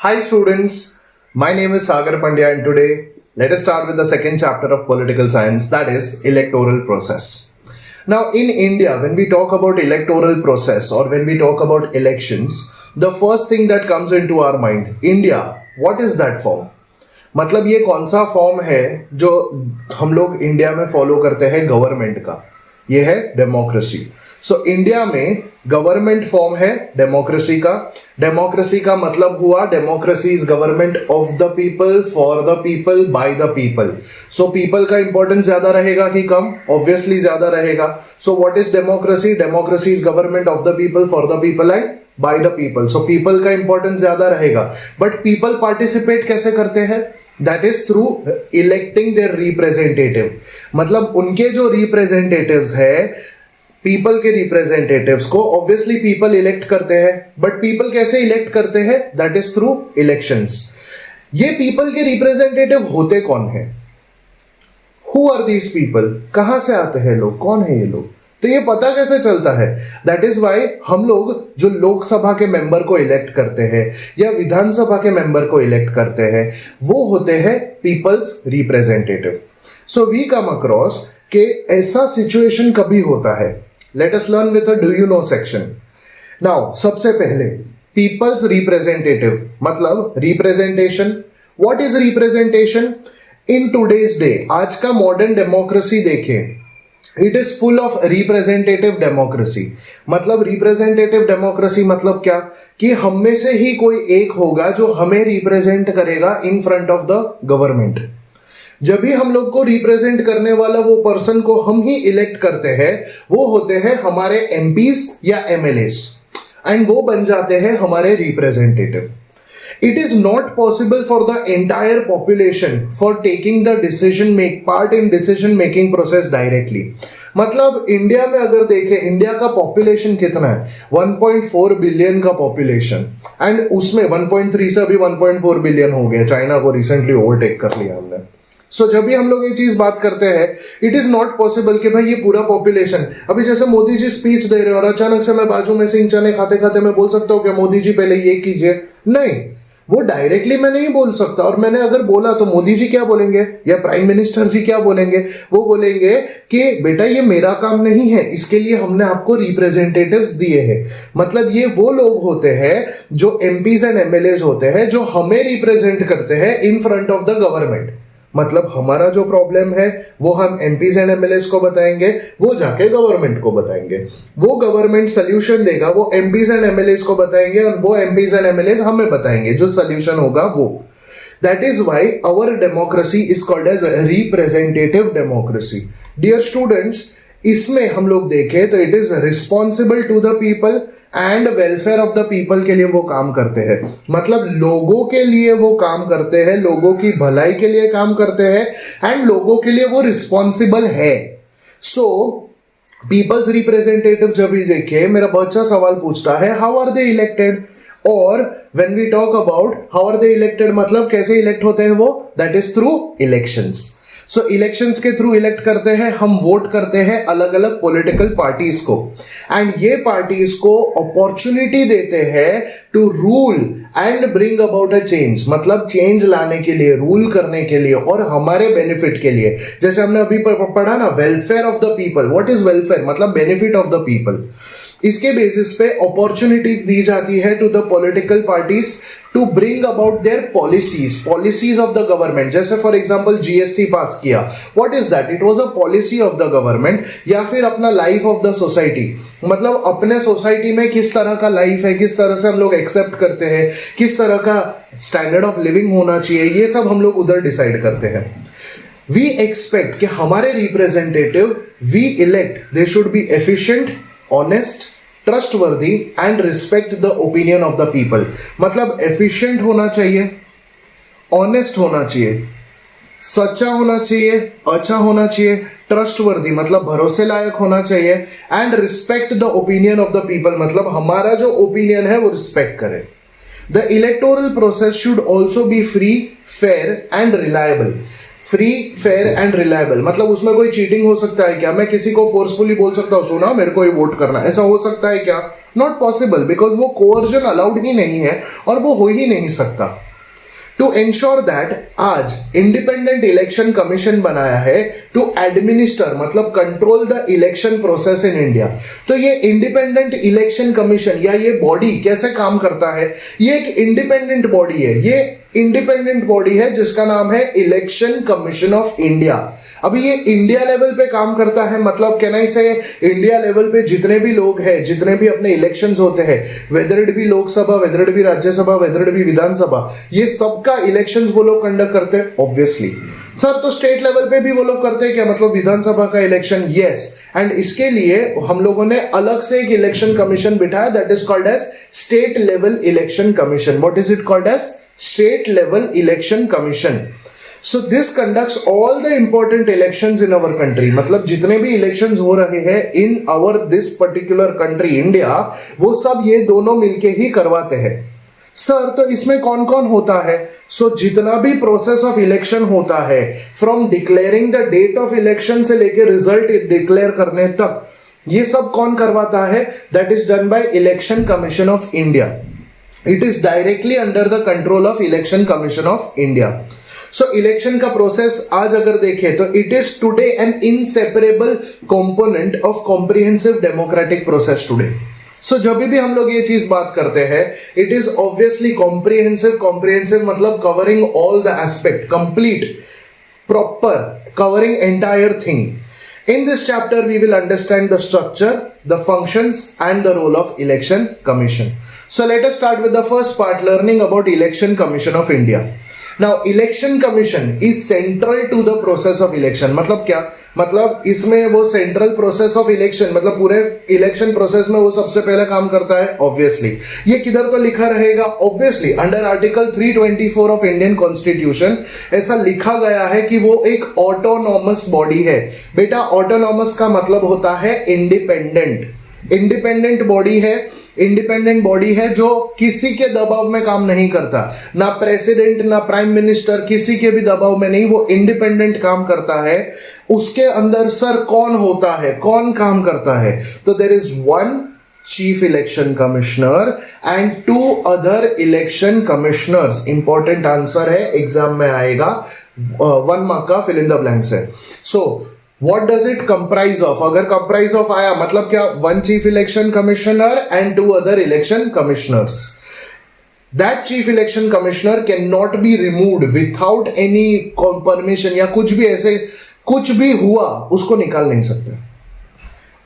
Hi students, my name is Sagar Pandya and today let us start with the second chapter of political science, that is electoral process. Now in India, when we talk about electoral process or when we talk about elections, the first thing that comes into our mind, India, what is that form? मतलब ये कौन सा form है जो हम लोग India में follow करते हैं गवर्नमेंट का? ये है डेमोक्रेसी. सो इंडिया में गवर्नमेंट फॉर्म है डेमोक्रेसी का. डेमोक्रेसी का मतलब हुआ democracy is government of the people, for the people, by the people. So people का इंपॉर्टेंस ज्यादा रहेगा कि कम? ऑब्वियसली ज्यादा रहेगा. So what is democracy? Democracy is government of the people, for the people and by the people. So people का importance ज्यादा रहेगा. But people participate कैसे करते हैं? That is through electing their representative. मतलब उनके जो रिप्रेजेंटेटिव्स है, पीपल के रिप्रेजेंटेटिव्स को ऑब्वियसली पीपल इलेक्ट करते हैं. बट पीपल कैसे इलेक्ट करते हैं? That is through elections. ये पीपल के रिप्रेजेंटेटिव होते कौन है? Who are these people? कहां से आते हैं लोग? कौन है ये लोग? तो ये पता कैसे चलता है? दैट इज वाई हम लोग जो लोकसभा के मेंबर को इलेक्ट करते हैं या विधानसभा के मेंबर को इलेक्ट करते हैं, वो होते हैं people's representative. So we come across कि ऐसा सिचुएशन कभी होता है. Let us learn with a do you know section. Now सबसे पहले पीपल्स रिप्रेजेंटेटिव मतलब representation. What is representation? In today's day, आज का मॉडर्न डेमोक्रेसी देखें, it is full of representative democracy. मतलब रिप्रेजेंटेटिव डेमोक्रेसी मतलब क्या? कि हम में से ही कोई एक होगा जो हमें रिप्रेजेंट करेगा in front of the government. जब भी हम लोग को रिप्रेजेंट करने वाला वो पर्सन को हम ही इलेक्ट करते हैं, वो होते हैं हमारे एमपीज या एमएलएस, एंड वो बन जाते हैं हमारे representative. It is not possible for the entire population for taking the part in decision making process directly. मतलब इंडिया में अगर देखें, इंडिया का पॉपुलेशन कितना है? 1.4 बिलियन का पॉपुलेशन, एंड उसमें 1.3 से अभी 1.4 बिलियन हो गया. चाइना को रिसेंटली ओवरटेक कर लिया हमने. सो जब भी हम लोग ये चीज बात करते हैं, इट इज नॉट पॉसिबल कि भाई ये पूरा पॉपुलेशन, अभी जैसे मोदी जी स्पीच दे रहे हो और अचानक से मैं बाजू में से इन चने खाते खाते मैं बोल सकता हूँ कि मोदी जी पहले ये कीजिए? नहीं, वो डायरेक्टली मैं नहीं बोल सकता. और मैंने अगर बोला तो मोदी जी क्या बोलेंगे या प्राइम मिनिस्टर जी क्या बोलेंगे? वो बोलेंगे कि बेटा ये मेरा काम नहीं है, इसके लिए हमने आपको रिप्रेजेंटेटिव्स दिए हैं. मतलब ये वो लोग होते हैं जो एमपीज एंड एमएलएज होते हैं जो हमें रिप्रेजेंट करते हैं in front of the government. मतलब हमारा जो प्रॉब्लम है वो हम एमपीज एंड एमएलएस को बताएंगे, वो जाके गवर्नमेंट को बताएंगे, वो गवर्नमेंट सोल्यूशन देगा, वो एमपीज एंड एमएलएस को बताएंगे और वो एमपीज एंड एमएलएस हमें बताएंगे जो सोल्यूशन होगा वो. That is why our democracy is called as representative democracy. Dear students, इसमें हम लोग देखें तो it is responsible to the people and welfare of the people के लिए वो काम करते हैं. मतलब लोगों के लिए वो काम करते हैं, लोगों की भलाई के लिए काम करते हैं, एंड लोगों के लिए वो रिस्पॉन्सिबल है. सो पीपल्स रिप्रेजेंटेटिव जब भी देखे, मेरा बच्चा सवाल पूछता है हाउ आर दे इलेक्टेड, और when we talk about how are they elected मतलब कैसे इलेक्ट होते हैं वो, that is through elections. So elections के थ्रू इलेक्ट करते हैं, हम वोट करते हैं अलग अलग पॉलिटिकल पार्टीज को, एंड ये पार्टीज को अपॉर्चुनिटी देते हैं to rule and bring about a change. मतलब चेंज लाने के लिए, रूल करने के लिए और हमारे बेनिफिट के लिए. जैसे हमने अभी पढ़ा ना, welfare of the people. What is welfare? मतलब बेनिफिट ऑफ द पीपल. इसके बेसिस पे अपॉर्चुनिटी दी जाती है to the political parties to bring about their policies of the government. जैसे फॉर एग्जांपल जीएसटी पास किया, what is that? It was a policy of the government. या फिर अपना लाइफ ऑफ द सोसाइटी, मतलब अपने सोसाइटी में किस तरह का लाइफ है, किस तरह से हम लोग एक्सेप्ट करते हैं, किस तरह का स्टैंडर्ड ऑफ लिविंग होना चाहिए, ये सब हम लोग उधर डिसाइड करते हैं. वी एक्सपेक्ट कि हमारे representative we elect, they should be efficient, honest, trustworthy and respect the opinion of the people. मतलब एफिशिएंट होना चाहिए, ऑनेस्ट होना चाहिए, सच्चा होना चाहिए, अच्छा होना चाहिए, ट्रस्टवर्दी मतलब भरोसे लायक होना चाहिए, and respect the opinion of the people मतलब हमारा जो ओपिनियन है वो रिस्पेक्ट करे. The electoral process should also be free, fair and reliable. Free, fair and reliable, मतलब उसमें कोई चीटिंग हो सकता है क्या? मैं किसी को फोर्सफुली बोल सकता हूँ सुना मेरे को ये वोट करना, ऐसा हो सकता है क्या? नॉट पॉसिबल, बिकॉज वो कोअर्जन अलाउड ही नहीं है और वो हो ही नहीं सकता। टू एंश्योर दैट आज इंडिपेंडेंट इलेक्शन कमीशन बनाया है टू एडमिनिस्टर, मतलब control the election process in India. तो ये इंडिपेंडेंट इलेक्शन कमीशन या ये बॉडी कैसे काम करता है? ये एक इंडिपेंडेंट बॉडी है, ये इंडिपेंडेंट बॉडी है जिसका नाम है इलेक्शन कमीशन ऑफ इंडिया। अभी ये इंडिया लेवल पे काम करता है, मतलब कहना ही से इंडिया लेवल पे जितने भी लोग हैं, जितने भी अपने इलेक्शंस होते हैं, वेदर इट भी लोकसभा, वेदर इट भी राज्यसभा, वेदर इट भी विधानसभा, ये सबका इलेक्शंस वो लोग कंडक्ट करते हैं ऑब्वियसली। सर तो स्टेट लेवल पे भी वो लोग करते हैं क्या, मतलब विधानसभा का इलेक्शन? यस, एंड इसके लिए हम लोगों ने अलग से एक इलेक्शन कमीशन बिठाया, that is called as state level election commission. What is it called as? State level election commission. So this conducts all the important elections in our country, मतलब जितने भी इलेक्शंस हो रहे हैं in our this particular country India, वो सब ये दोनों मिलके ही करवाते हैं। सर तो इसमें कौन कौन होता है? सो जितना भी प्रोसेस ऑफ इलेक्शन होता है, from declaring the date of election से लेके रिजल्ट डिक्लेयर करने तक, ये सब कौन करवाता है? That is done by election commission of India. It is directly under the control of election commission of India. So election का प्रोसेस आज अगर देखें तो it is today an inseparable component of comprehensive democratic process today. So जब भी हम लोग ये चीज बात करते हैं, it is obviously comprehensive. Comprehensive मतलब covering all the aspect, complete, proper, covering entire thing. In this chapter, we will understand the structure, the functions, and the role of Election Commission. So let us start with the first part, learning about Election Commission of India. Now, Election Commission is central to the process of election. मतलब क्या? मतलब इसमें वो central process of election, मतलब पूरे election process में वो सबसे पहले काम करता है ऑब्वियसली। ये किधर तो लिखा रहेगा? Obviously under article 324 of Indian constitution ऐसा लिखा गया है कि वो एक ऑटोनॉमस बॉडी है। बेटा ऑटोनॉमस का मतलब होता है इंडिपेंडेंट। इंडिपेंडेंट बॉडी है, इंडिपेंडेंट बॉडी है जो किसी के दबाव में काम नहीं करता, ना प्रेसिडेंट ना प्राइम मिनिस्टर, किसी के भी दबाव में नहीं, वो इंडिपेंडेंट काम करता है। उसके अंदर सर कौन होता है, कौन काम करता है? तो there is one chief election commissioner and 2 other election commissioners. Important answer है, एग्जाम में आएगा, 1 मार्क का फिल इन द ब्लैंक्स है। सो What does it comprise of? अगर comprise of आया मतलब क्या? 1 chief election commissioner and 2 other election commissioners. That chief election commissioner cannot be removed without any permission, या कुछ भी ऐसे कुछ भी हुआ उसको निकाल नहीं सकते,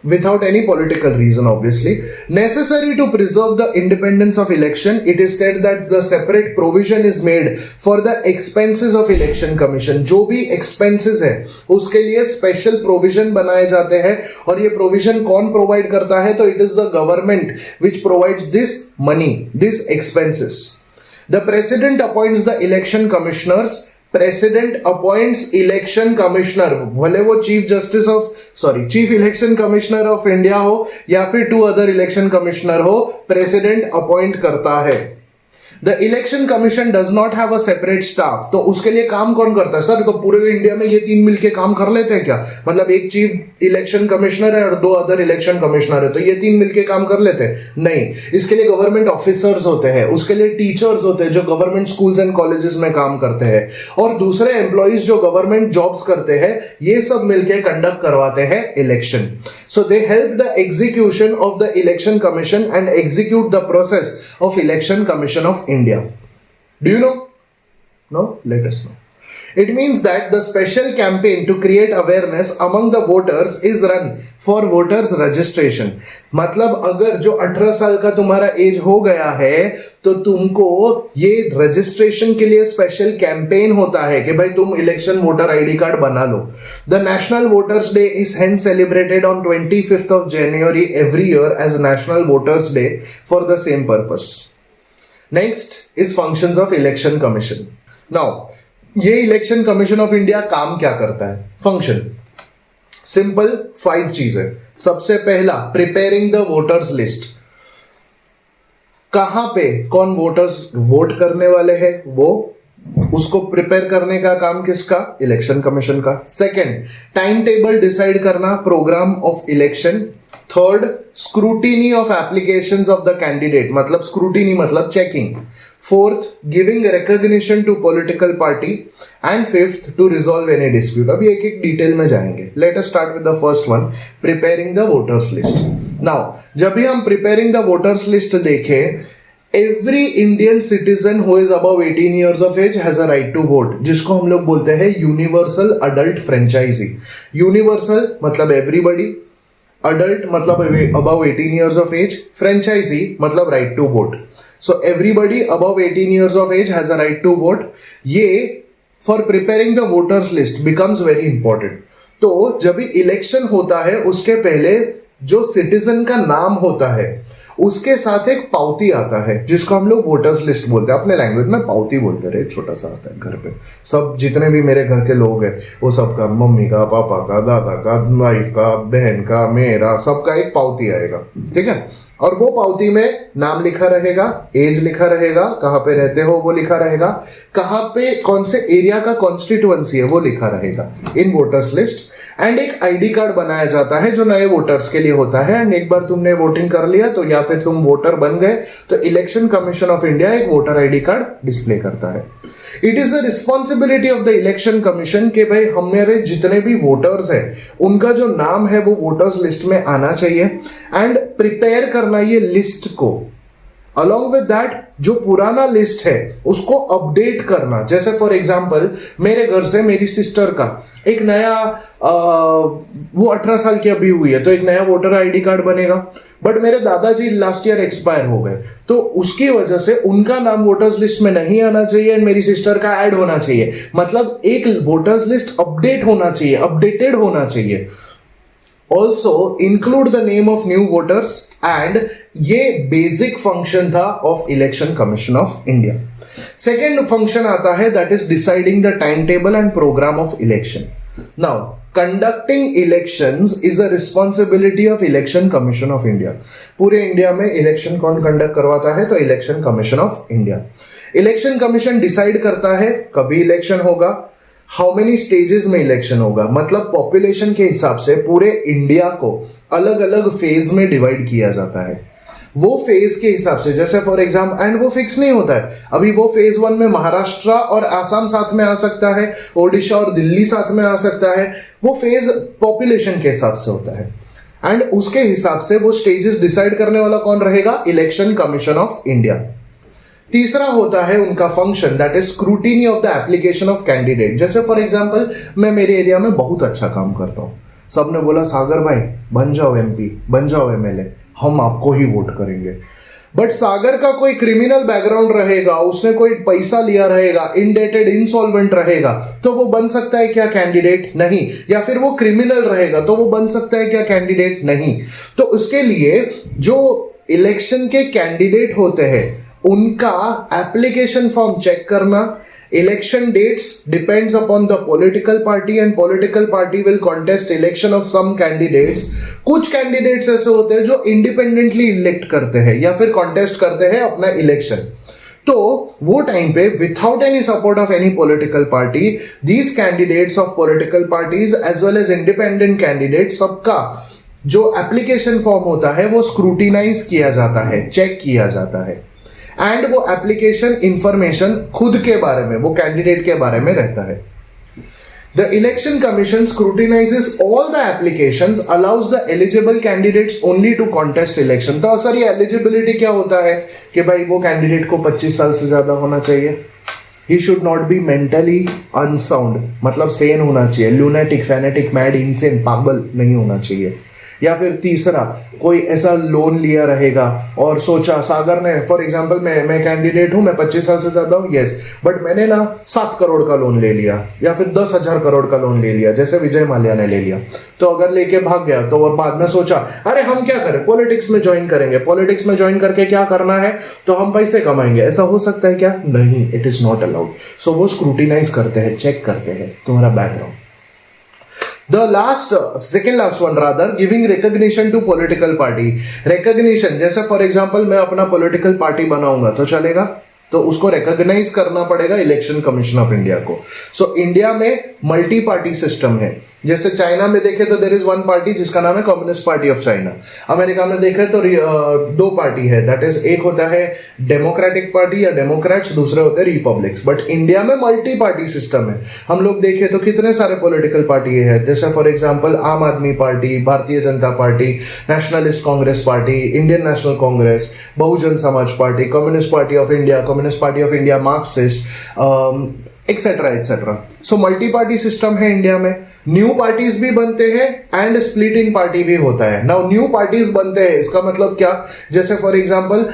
without any political reason obviously. Necessary to preserve the independence of election, it is said that the separate provision is made for the expenses of election commission. जो भी expenses है उसके लिए special provision बनाए जाते हैं, और ये provision कौन provide करता है? तो it is the government which provides this money, these expenses. The president appoints the election commissioners. President appoints election commissioner, भले वो chief election commissioner of India हो या फिर 2 अदर इलेक्शन कमिश्नर हो, प्रेसिडेंट अपॉइंट करता है। The election commission does not have a separate staff. तो उसके लिए काम कौन करता है? सर तो पूरे इंडिया में ये 3 मिलके काम कर लेते हैं क्या? मतलब एक चीफ इलेक्शन कमिश्नर है और 2 अदर इलेक्शन कमिश्नर है, तो ये 3 मिलके काम कर लेते हैं? नहीं, इसके लिए गवर्नमेंट ऑफिसर्स होते हैं, उसके लिए टीचर्स होते हैं जो गवर्नमेंट स्कूल्स एंड कॉलेजेस में काम करते हैं, और दूसरे एम्प्लॉइज जो गवर्नमेंट जॉब्स करते हैं, ये सब मिलके कंडक्ट करवाते हैं election. So they help the execution of the election commission and execute the process of election commission of India. Do you know? No? Let us know. It means that the special campaign to create awareness among the voters is run for voters registration. मतलब अगर जो 18 साल का तुम्हारा as हो गया है तो तुमको ये रजिस्ट्रेशन के लिए स्पेशल कैंपेन होता है कि भाई तुम इलेक्शन वोटर आईडी कार्ड बना लो। The national voters day is hence celebrated on 25th of January every year as National Voters Day for the same purpose. Next is functions of Election Commission. Now ये election commission of India काम क्या करता है? Function simple 5 चीजें। सबसे पहला, preparing the voters list. कहां पे कौन वोटर्स वोट करने वाले हैं वो उसको प्रिपेयर करने का काम किसका? इलेक्शन कमीशन का। सेकंड, टाइम टेबल डिसाइड करना, programme of election. Third, scrutiny of applications of the candidate, मतलब स्क्रूटिनी मतलब checking. Fourth, giving recognition to political party. And fifth, to resolve any dispute. अभी एक एक डिटेल में जाएंगे। Let us start with the first one, preparing the voters list. Now जब भी हम प्रिपेयरिंग द वोटर्स लिस्ट देखें, every Indian citizen who is above 18 years of age has a right to vote, जिसको हम लोग बोलते हैं यूनिवर्सल अडल्ट फ्रेंचाइजी। यूनिवर्सल मतलब एवरीबडी, अडल्ट मतलब above 18 years of age, franchise मतलब right to vote. So everybody above 18 years of age has a right to vote. ये for preparing the voters list becomes very important. तो जब भी election होता है उसके पहले जो सिटीजन का नाम होता है उसके साथ एक पावती आता है जिसको हम लोग वोटर्स लिस्ट बोलते हैं। अपने लैंग्वेज में पावती बोलते रहे, छोटा सा आता है घर पे। सब जितने भी मेरे घर के लोग हैं वो सबका, मम्मी का, पापा का, दादा का, वाइफ का, बहन का, मेरा, सबका एक पावती आएगा, ठीक है। और वो पावती में नाम लिखा रहेगा, एज लिखा रहेगा, कहाँ पे रहते हो वो लिखा रहेगा, कहाँ पे कौन से एरिया का कॉन्स्टिट्यूएंसी है वो लिखा रहेगा इन वोटर्स लिस्ट। एंड एक आईडी कार्ड बनाया जाता है जो नए वोटर्स के लिए होता है। एंड एक बार तुमने वोटिंग कर लिया तो या फिर तुम वोटर बन गए तो इलेक्शन कमीशन ऑफ इंडिया एक वोटर आईडी कार्ड डिस्प्ले करता है। It is the responsibility of the election commission कि भाई हमारे जितने भी वोटर्स हैं उनका जो नाम है वो वोटर्स लिस्ट में आना चाहिए एंड प्रिपेयर करना ये लिस्ट को। अलॉन्ग विद दैट जो पुराना लिस्ट है उसको अपडेट करना। जैसे फॉर एग्जांपल मेरे घर से मेरी सिस्टर का एक नया वो 18 साल की अभी हुई है तो एक नया वोटर आईडी कार्ड बनेगा। बट मेरे दादाजी लास्ट ईयर एक्सपायर हो गए तो उसकी वजह से उनका नाम वोटर्स लिस्ट में नहीं आना चाहिए एंड मेरी सिस्टर का ऐड होना चाहिए। मतलब एक वोटर्स लिस्ट अपडेट होना चाहिए, अपडेटेड होना चाहिए। Also include the name of new voters and ये बेसिक फंक्शन था of election commission of India. Second function आता है that is deciding the time table and programme of election. Now conducting elections is a responsibility of election commission of India. पूरे India में election कौन conduct करवाता है? तो election commission of India. Election commission decide करता है कभी election होगा, हाउ मेनी स्टेजेस में इलेक्शन होगा, मतलब पॉपुलेशन के हिसाब से पूरे इंडिया को अलग अलग फेज में डिवाइड किया जाता है। वो फेज के हिसाब से, जैसे फॉर एग्जाम्पल, एंड वो फिक्स नहीं होता है। अभी वो फेज 1 में महाराष्ट्र और आसाम साथ में आ सकता है, ओडिशा और दिल्ली साथ में आ सकता है। वो फेज पॉपुलेशन के हिसाब से होता है एंड उसके हिसाब से वो स्टेजेस डिसाइड करने वाला कौन रहेगा? Election commission of India. तीसरा होता है उनका function that is scrutiny of the application of candidate. जैसे फॉर एग्जांपल मैं मेरे एरिया में बहुत अच्छा काम करता हूँ, सबने बोला सागर भाई बन जाओ एमपी, बन जाओ एमएलए, हम आपको ही वोट करेंगे। बट सागर का कोई क्रिमिनल बैकग्राउंड रहेगा, उसने कोई पैसा लिया रहेगा, इनडेटेड इंसॉल्वेंट रहेगा, तो वो बन सकता है क्या कैंडिडेट? नहीं। या फिर वो क्रिमिनल रहेगा तो वो बन सकता है क्या कैंडिडेट? नहीं। तो उसके लिए जो इलेक्शन के कैंडिडेट होते हैं उनका एप्लीकेशन फॉर्म चेक करना, election dates depends upon the political party and political party will contest election of some candidates. कुछ कैंडिडेट्स ऐसे होते हैं जो इंडिपेंडेंटली इलेक्ट करते हैं या फिर कॉन्टेस्ट करते हैं अपना इलेक्शन। तो वो टाइम पे without any support of any political party, these candidates of political parties as well as independent candidate, सबका जो एप्लीकेशन फॉर्म होता है वो स्क्रूटिनाइज किया जाता है, चेक किया जाता है एंड वो एप्लीकेशन इंफॉर्मेशन खुद के बारे में, वो कैंडिडेट के बारे में रहता है। The election commission scrutinizes all the applications, allows the eligible candidates only to contest election. तो सर ये एलिजिबिलिटी क्या होता है कि भाई वो कैंडिडेट को 25 साल से ज्यादा होना चाहिए, he should not be mentally unsound, मतलब सेन होना चाहिए, लूनेटिक, फैनेटिक, मैड, इनसेन, पागल नहीं होना चाहिए। या फिर तीसरा, कोई ऐसा लोन लिया रहेगा और सोचा, सागर ने फॉर एग्जांपल मैं कैंडिडेट हूं, मैं 25 साल से ज्यादा हूं, यस, बट मैंने ना 7 करोड़ का लोन ले लिया या फिर 10,000 करोड़ का लोन ले लिया, जैसे विजय माल्या ने ले लिया। तो अगर लेके भाग गया तो और बाद में सोचा अरे हम क्या करें, पॉलिटिक्स में ज्वाइन करेंगे, पॉलिटिक्स में ज्वाइन करके क्या करना है, तो हम पैसे कमाएंगे, ऐसा हो सकता है क्या? नहीं, इट इज नॉट अलाउड। सो वो स्क्रूटिनाइज करते हैं, चेक करते हैं तुम्हारा background. The second last one rather, giving recognition to political party. Recognition, जैसे फॉर एग्जांपल मैं अपना पॉलिटिकल पार्टी बनाऊंगा तो चलेगा? तो उसको रिकॉग्नाइज करना पड़ेगा इलेक्शन कमीशन ऑफ इंडिया को. सो इंडिया में मल्टी पार्टी सिस्टम है. जैसे चाइना में देखे तो देयर इज वन पार्टी जिसका नाम है communist Party of China. America में देखे तो दो पार्टी है, दैट इज एक होता है डेमोक्रेटिक पार्टी या डेमोक्रेट्स, दूसरे होते हैं रिपब्लिक्स. बट इंडिया में मल्टी पार्टी सिस्टम है. हम लोग देखें तो कितने सारे पॉलिटिकल पार्टी है, जैसे फॉर एग्जाम्पल आम आदमी Party, Bharatiya Janata Party, Nationalist Congress Party, Indian National Congress, Bahujan Samaj Party, Communist Party of India, Communist Party of India, Marxist, etcetera etcetera. So multi party system है इंडिया में. न्यू पार्टीज भी बनते हैं and splitting party भी होता है. नाउ न्यू पार्टीज बनते हैं, इसका मतलब क्या, जैसे फॉर एग्जांपल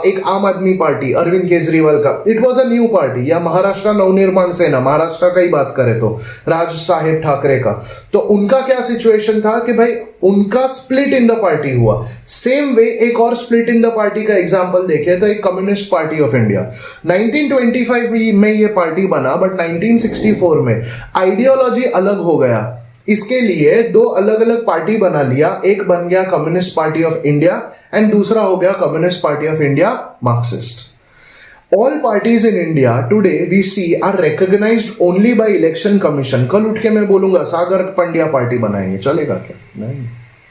एक आम आदमी पार्टी अरविंद केजरीवाल का, it was a new party. या महाराष्ट्र नवनिर्माण सेना, महाराष्ट्र का ही बात करें तो राज साहेब ठाकरे का, तो उनका क्या सिचुएशन था कि भाई उनका स्प्लिट इन द पार्टी हुआ. सेम वे एक और स्प्लिट इन द पार्टी का एग्जांपल देखें तो एक कम्युनिस्ट पार्टी ऑफ इंडिया 1925 में ये पार्टी बना, बट 1964 में आइडियोलॉजी अलग हो गया. इसके लिए दो अलग अलग पार्टी बना लिया. एक बन गया communist Party of India and दूसरा हो गया communist Party of India Marxist. All parties in India today we see are recognized only by election commission. कल उठ के मैं बोलूंगा सागर पंड्या पार्टी बनाएंगे, चलेगा क्या? नहीं,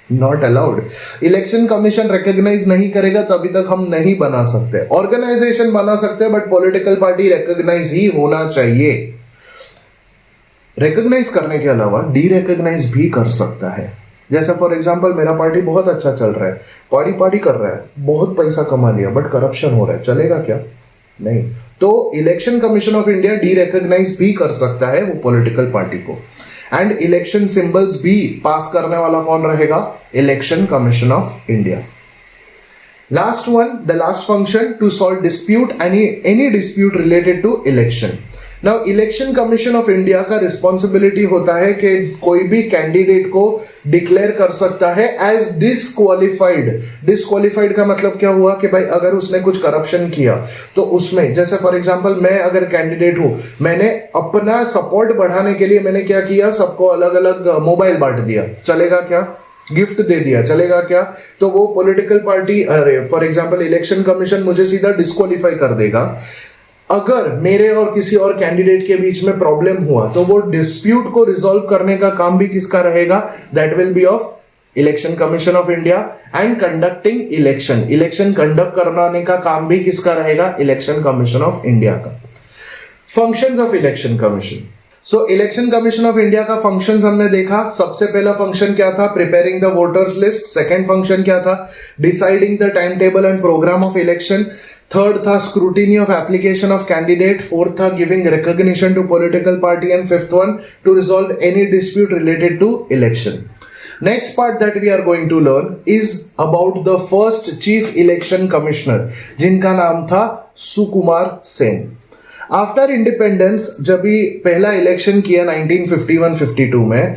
not allowed. Election commission recognise नहीं करेगा तभी तक हम नहीं बना सकते. ऑर्गेनाइजेशन बना सकते हैं बट पॉलिटिकल पार्टी रिकॉग्नाइज ही होना चाहिए. रिकॉग्नाइज करने के अलावा डी रिकॉग्नाइज भी कर सकता है. जैसे फॉर एग्जांपल मेरा पार्टी बहुत अच्छा चल रहा है, पार्टी कर रहा है, बहुत पैसा कमा लिया, बट करप्शन हो रहा है, चलेगा क्या? नहीं. तो election commission of India derecognise भी कर सकता है वो पॉलिटिकल पार्टी को. एंड इलेक्शन सिंबल्स भी पास करने वाला कौन रहेगा? Election commission of India. Last one, the last function to solve dispute, any dispute related to election. Now election commission of India का रिस्पॉन्सिबिलिटी होता है कि कोई भी कैंडिडेट को डिक्लेयर कर सकता है एज डिसक्वालिफाइड. डिसक्वालिफाइड का मतलब क्या हुआ कि भाई अगर उसने कुछ करप्शन किया तो उसमें, जैसे फॉर एग्जांपल मैं अगर कैंडिडेट हूं, मैंने अपना सपोर्ट बढ़ाने के लिए मैंने क्या किया, सबको अलग अलग मोबाइल बांट दिया, चलेगा क्या? गिफ्ट दे दिया, चलेगा क्या? तो वो पॉलिटिकल पार्टी, अरे फॉर एग्जांपल इलेक्शन कमीशन मुझे सीधा डिस्क्वालीफाई कर देगा. अगर मेरे और किसी और कैंडिडेट के बीच में प्रॉब्लम हुआ तो वो डिस्प्यूट को रिजॉल्व करने का काम भी किसका रहेगा? That will be of election commission of India. And conducting election conduct कराने का काम भी किसका रहेगा? इलेक्शन कमीशन ऑफ इंडिया का. Functions of election Commission. So Election commission of India का फंक्शंस हमने देखा. सबसे पहला फंक्शन क्या था? Preparing the voters list. Second function क्या था? Deciding the time table and programme of election. Third था scrutiny of application of candidate. Fourth था giving recognition to political party. And fifth one to resolve any dispute related to election. Next part that we are going to learn is about the first chief election commissioner, जिनका नाम था Sukumar Sen. After independence जब भी पहला election किया 1951-52 में,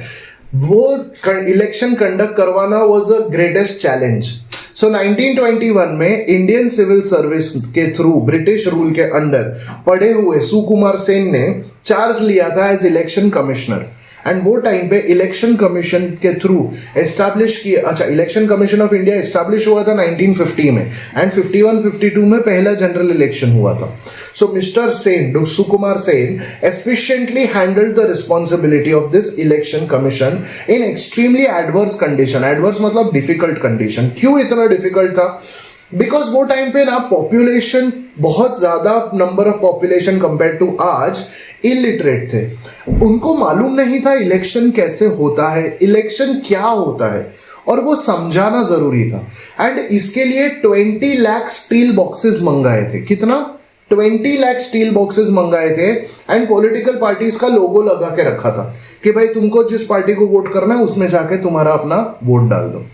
वो election conduct करवाना वाज द ग्रेटेस्ट चैलेंज. सो 1921 में इंडियन सिविल सर्विस के थ्रू ब्रिटिश रूल के अंडर पढ़े हुए सुकुमार सेन ने चार्ज लिया था एज इलेक्शन कमिश्नर. एंड वो टाइम पे इलेक्शन कमीशन के थ्रू एस्टैब्लिश किया, अच्छा election commission of India establish हुआ था 1950 में एंड 51-52 में पहला जनरल इलेक्शन हुआ था. So mister Sen, Sukumar Sen efficiently handled the responsibility of this election commission in extremely adverse condition. adverse मतलब difficult condition. क्यों इतना difficult था? बिकॉज वो टाइम पे ना पॉपुलेशन बहुत ज्यादा number of population compare to आज इलिटरेट थे. उनको मालूम नहीं था इलेक्शन कैसे होता है, इलेक्शन क्या होता है, और वो समझाना जरूरी था. एंड इसके लिए 20 लाख स्टील बॉक्सेस मंगाए थे. कितना? 20 लाख स्टील बॉक्सेस मंगाए थे. एंड पॉलिटिकल पार्टीज का लोगो लगा के रखा था कि भाई तुमको जिस पार्टी को वोट करना है उसमें जाके तुम्हारा अपना वोट डाल दो.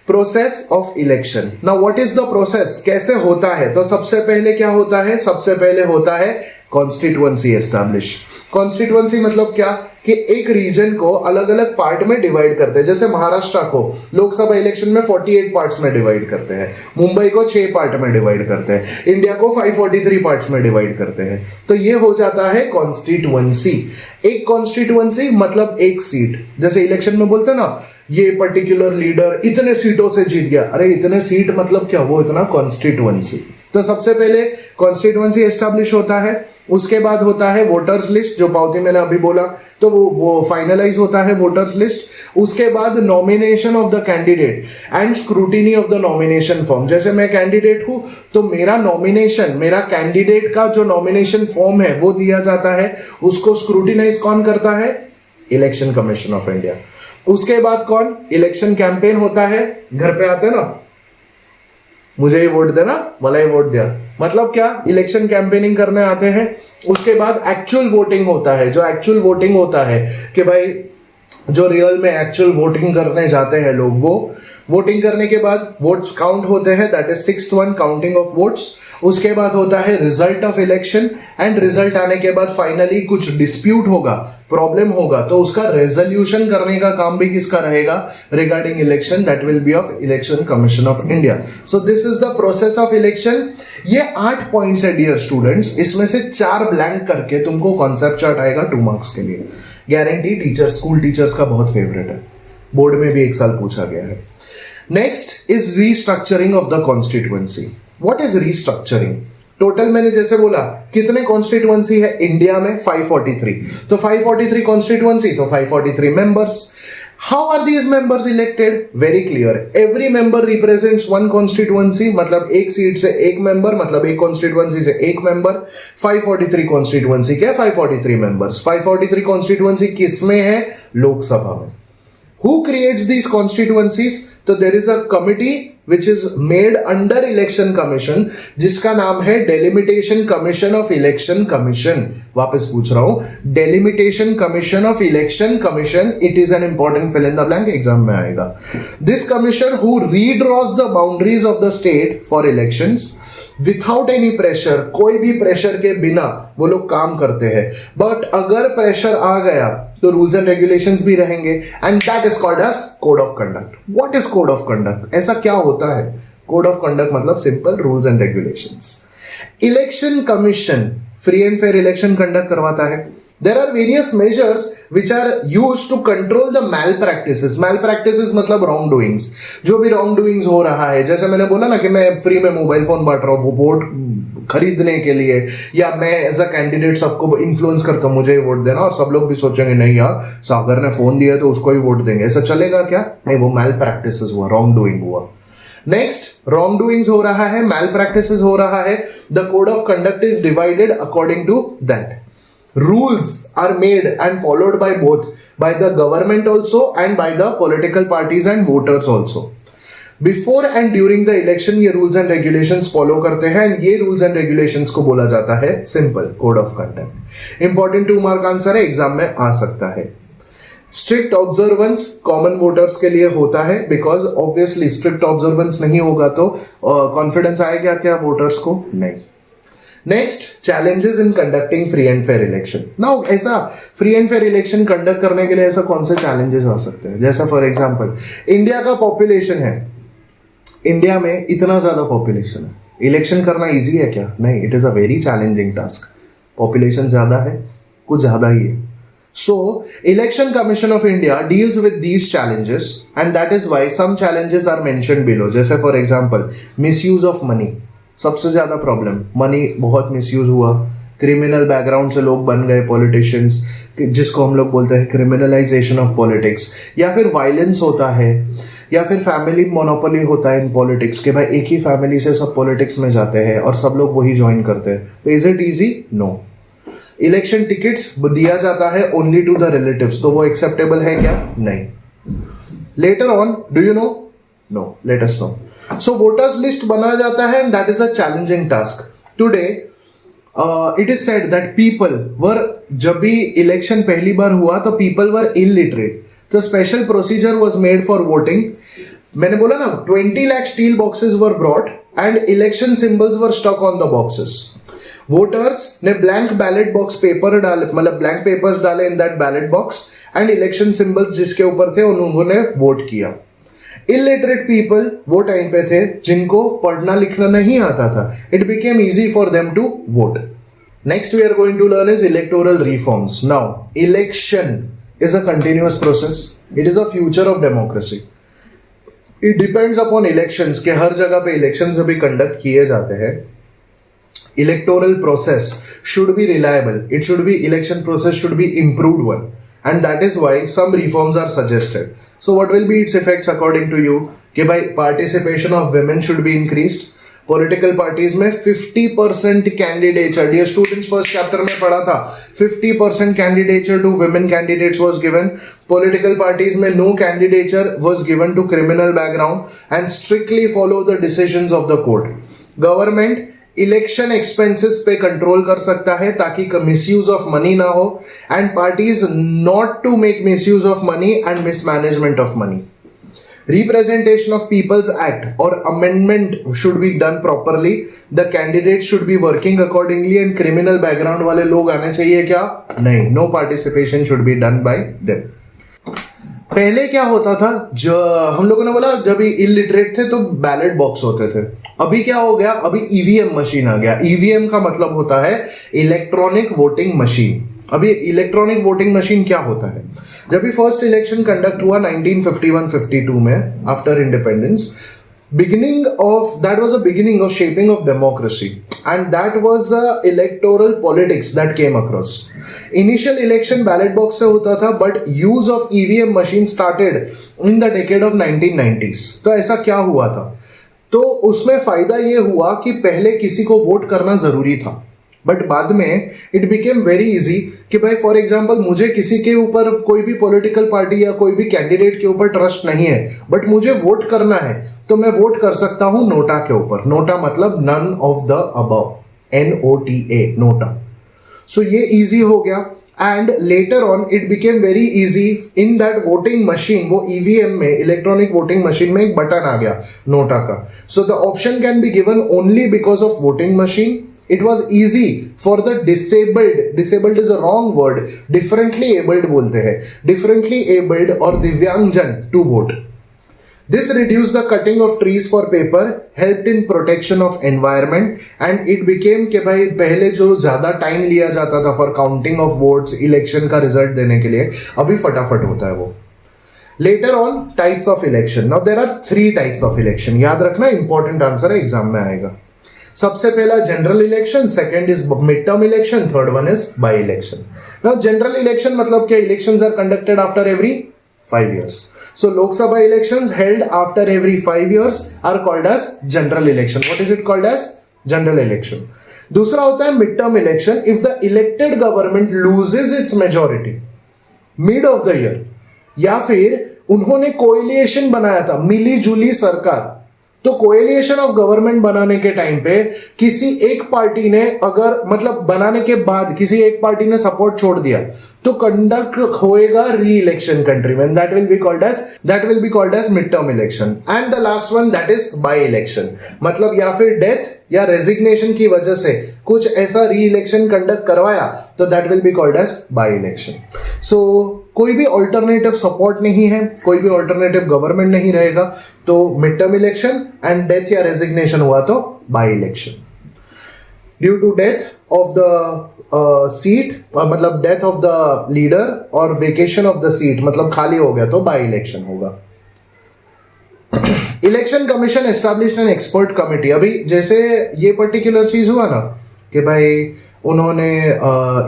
Process of election. Now what is the process? कैसे होता है? तो सबसे पहले क्या होता है? सबसे पहले होता है कॉन्स्टिट्यूएंसी एस्टैब्लिश. कॉन्स्टिट्यूएंसी मतलब क्या कि एक रीजन को अलग अलग पार्ट में डिवाइड करते हैं. जैसे महाराष्ट्र को लोकसभा इलेक्शन में 48 पार्ट्स में डिवाइड करते हैं, मुंबई को 6 पार्ट में डिवाइड करते हैं, इंडिया को 543 पार्ट्स में डिवाइड करते हैं. तो ये हो जाता है कॉन्स्टिट्यूएंसी. एक कॉन्स्टिट्यूएंसी मतलब एक सीट. जैसे इलेक्शन में बोलते हैं ना ये पर्टिकुलर लीडर इतने सीटों से जीत गया, अरे इतने सीट मतलब क्या? वो इतना कॉन्स्टिट्यूएंसी. तो सबसे पहले कॉन्स्टिट्यूएंसी एस्टैब्लिश होता है, उसके बाद होता है वोटर्स लिस्ट, जो पावती मैंने अभी बोला, तो वो फाइनलाइज होता है वोटर्स लिस्ट। उसके बाद nomination of the candidate and scrutiny of the nomination form. जैसे मैं कैंडिडेट हूं तो मेरा नॉमिनेशन, मेरा कैंडिडेट का जो नॉमिनेशन फॉर्म है वो दिया जाता है, उसको स्क्रूटिनाइज कौन करता है? Election commission of India. उसके बाद कौन? इलेक्शन कैंपेन होता है, घर पे आते ना, मुझे ही वोट देना, मला ही वोट दिया, मतलब क्या? इलेक्शन कैंपेनिंग करने आते हैं। उसके बाद एक्चुअल वोटिंग होता है, जो एक्चुअल वोटिंग होता है कि भाई जो रियल में एक्चुअल वोटिंग करने जाते हैं लोग, वो वोटिंग करने के बाद वोट्स काउंट होते हैं, that is 6th one, counting of votes. उसके बाद होता है result of election, and result आने के बाद फाइनली कुछ डिस्प्यूट होगा, प्रॉब्लम होगा, तो उसका रेजोल्यूशन करने का काम भी किसका रहेगा? Regarding election, that will be of election commission of India. So this is the process of election. ये 8 पॉइंट्स है डियर स्टूडेंट्स, इसमें से 4 ब्लैंक करके तुमको कॉन्सेप्ट चार्ट आएगा 2 मार्क्स के लिए, गारंटी। टीचर्स, स्कूल टीचर्स का बहुत फेवरेट है, बोर्ड में भी 1 साल पूछा गया है। Next is restructuring of the constituency. What is restructuring? Total मैंने जैसे बोला कितने कॉन्स्टिट्यूएंसी है इंडिया में? 543। तो 543 कॉन्स्टिट्यूएंसी, तो 543 members. How are these members elected? Very clear, every member represents 1 constituency, मतलब एक सीट से 1 मेंबर, मतलब एक कॉन्स्टिट्यूएंसी से 1 मेंबर। 543 कॉन्स्टिट्यूएंसी के 543 मेंबर्स। 543 कॉन्स्टिट्यूएंसी किसमें है? लोकसभा में। Who creates these constituencies? तो there is a committee which is made under election commission, जिसका नाम है Delimitation Commission of Election Commission। वापस पूछ रहा हूं, Delimitation Commission of Election Commission, it is an important fill in the blank, exam में आएगा। This commission who redraws the boundaries of the state for elections without any pressure, कोई भी pressure के बिना वो लोग काम करते हैं। बट अगर प्रेशर आ गया तो रूल्स एंड रेगुलेशंस भी रहेंगे, and that is called as code of conduct. What is code of conduct? ऐसा क्या होता है? कोड ऑफ कंडक्ट मतलब simple rules and regulations. Election commission free and fair election conduct करवाता है। There are various measures which are used to control the malpractices. Malpractices मतलब wrongdoings, जो भी wrongdoings हो रहा है। जैसे मैंने बोला ना कि मैं फ्री में मोबाइल फोन बांट रहा हूँ वो वोट खरीदने के लिए, या मैं एज अ कैंडिडेट सबको इन्फ्लुएंस करता हूँ मुझे ही वोट देना, और सब लोग भी सोचेंगे नहीं यार सागर ने फोन दिया तो उसको ही वोट देंगे, ऐसा चलेगा क्या? नहीं, वो malpractices हुआ, wrongdoing हुआ। नेक्स्ट, रॉन्ग डूइंग्स हो रहा है, मैल प्रैक्टिसेस हो रहा है। The code of conduct is divided according to that. Rules are made and followed by both, by the government also and by the political parties and voters also. Before and during the election ये rules and regulations follow करते हैं, and ये rules and regulations को बोला जाता है simple code of conduct. Important 2 mark answer है, exam में आ सकता है। स्ट्रिक्ट ऑब्जर्वेंस कॉमन वोटर्स के लिए होता है, बिकॉज ऑब्वियसली स्ट्रिक्ट ऑब्जर्वेंस नहीं होगा तो कॉन्फिडेंस आएगा क्या वोटर्स को? नहीं। Next, challenges in conducting free and fair election. Now ऐसा free and fair election conduct करने के लिए ऐसा कौन से चैलेंजेस आ सकते हैं? जैसा फॉर एग्जांपल इंडिया का पॉपुलेशन है, इंडिया में इतना ज्यादा पॉपुलेशन है, इलेक्शन करना इजी है क्या? नहीं, it is a very challenging task. Population ज्यादा है, कुछ ज्यादा ही है। So, Election Commission of India deals with these challenges, and that is why some challenges are mentioned below. जैसे for example, misuse of money, सबसे ज्यादा प्रॉब्लम, मनी बहुत misuse हुआ, क्रिमिनल बैकग्राउंड से लोग बन गए पॉलिटिशियंस, जिसको हम लोग बोलते हैं क्रिमिनलाइजेशन ऑफ पॉलिटिक्स, या फिर वायलेंस होता है, या फिर फैमिली मोनोपोली होता है इन पॉलिटिक्स के, भाई एक ही फैमिली से सब पॉलिटिक्स में जाते हैं और सब लोग वही ज्वाइन करते हैं। तो is it easy? No. Election tickets दिया जाता है ओनली टू द रिलेटिव्स, तो वो एक्सेप्टेबल है क्या? नहीं। Later on, do you know? No, let us know. So voters list बनाया जाता है, and that is a challenging task. Today it is said that people were, जब भी इलेक्शन पहली बार हुआ तो पीपल वर इलिटरेट, तो special procedure was made for voting. मैंने बोला ना 20 lakh steel boxes were brought and election symbols were stuck on the boxes. Voters ने ब्लैंक बैलेट बॉक्स पेपर डाले, मतलब ब्लैंक पेपर्स डाले in that ballot box, and election symbols जिसके ऊपर थे उन्होंने वोट किया। इलिटरेट पीपल वो टाइम पे थे जिनको पढ़ना लिखना नहीं आता था, it became easy for them to vote. Next we are going to learn is electoral reforms. Now election is a continuous process, it is a future of democracy. It depends upon elections के हर जगह पे elections अभी conduct किए जाते हैं, electoral process should be reliable. It should be, election process should be improved one, and that is why some reforms are suggested. So what will be its effects according to you? कि भाई participation of women should be increased. Political parties में 50% candidature, dear students first chapter में पढ़ा था, 50% candidature to women candidates was given. Political parties में no candidature was given to criminal background and strictly follow the decisions of the court. Government election expenses पे control कर सकता है ताकि misuse of money ना हो, and parties not to make misuse of money and mismanagement of money. Representation of People's Act or amendment should be done properly. The candidates should be working accordingly and criminal background वाले लोग आने चाहिए क्या? नहीं. No participation should be done by them. पहले क्या होता था, जो हम लोगों ने बोला जब इलिटरेट थे तो बैलेट बॉक्स होते थे. अभी क्या हो गया, अभी ईवीएम मशीन आ गया. ईवीएम का मतलब होता है इलेक्ट्रॉनिक वोटिंग मशीन. अभी इलेक्ट्रॉनिक वोटिंग मशीन क्या होता है, जब भी फर्स्ट इलेक्शन कंडक्ट हुआ 1951-52 में after independence, beginning of that was a beginning of shaping of democracy, and that was electoral politics that came across. Initial election ballot box से होता था, but use of EVM machine started in the decade of 1990s. तो ऐसा क्या हुआ था, तो उसमें फायदा ये हुआ कि पहले किसी को वोट करना जरूरी था, बट बाद में इट बिकेम वेरी इजी कि भाई फॉर एग्जाम्पल मुझे किसी के ऊपर, कोई भी पॉलिटिकल पार्टी या कोई भी कैंडिडेट के ऊपर ट्रस्ट नहीं है, बट मुझे वोट करना है, तो मैं वोट कर सकता हूं नोटा के ऊपर. नोटा मतलब none of the above, NOTA, NOTA. So ये इजी हो गया, and later on it became very easy in that voting machine. वो ईवीएम में, इलेक्ट्रॉनिक वोटिंग मशीन में एक बटन आ गया नोटा का. So the option can be given only because of voting machine. It was easy for the disabled is a wrong word, differently abled बोलते हैं, differently abled और दिव्यांगजन to vote. This reduced the cutting of trees for paper, helped in protection of environment, and it became कि भाई पहले जो ज़्यादा time लिया जाता था for counting of votes, election का रिजल्ट देने के लिए, अभी फटाफट होता है वो. Later on, types of election. Now there are 3 types of election. याद रखना, important आंसर है, एग्जाम में आएगा. सबसे पहला general election, second is mid term election, third one is by election. Now general election मतलब क्या, elections are conducted after every 5 years. So Lok Sabha elections held after every 5 years are called as general election. What is it called as? General election. दूसरा होता है mid term election. If the elected government loses its majority mid of the year, या फिर उन्होंने coalition बनाया था, मिली जुली सरकार, तो कोएलिशन ऑफ गवर्नमेंट बनाने के टाइम पे किसी एक पार्टी ने, अगर मतलब बनाने के बाद किसी एक पार्टी ने सपोर्ट छोड़ दिया, तो कंडक्ट होएगा री इलेक्शन कंट्री में. That will be called as mid term election. And the last one that is by election, मतलब या फिर डेथ या रेजिग्नेशन की वजह से कुछ ऐसा री इलेक्शन कंडक्ट करवाया, तो that will be called as by election. So कोई भी ऑल्टरनेटिव सपोर्ट नहीं है, कोई भी ऑल्टरनेटिव गवर्नमेंट नहीं रहेगा, तो mid term election, and death या रेजिग्नेशन हुआ तो by election. Due to death of the seat, मतलब डेथ ऑफ द लीडर, और वेकेशन ऑफ द सीट मतलब खाली हो गया, तो बाई इलेक्शन होगा. Election commission established an expert committee. अभी जैसे ये पर्टिकुलर चीज हुआ ना कि भाई उन्होंने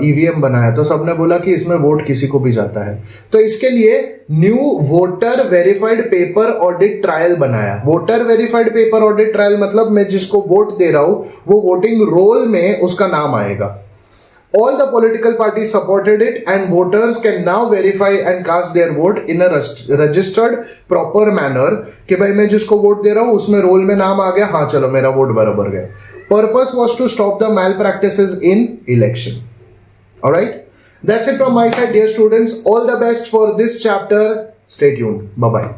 ईवीएम बनाया, तो सबने बोला कि इसमें वोट किसी को भी जाता है, तो इसके लिए new voter verified paper audit trial बनाया. Voter verified paper audit trial मतलब मैं जिसको वोट दे रहा हूं वो वोटिंग रोल में उसका नाम आएगा. All the political parties supported it, and voters can now verify and cast their vote in a registered proper manner. कि भाई मैं जिसको वोट दे रहा हूं उसमें रोल में नाम आ गया, हाँ चलो मेरा वोट बराबर गया. Purpose was to stop the malpractices in election. Alright, that's it from my side, dear students. All the best for this chapter. Stay tuned. Bye bye.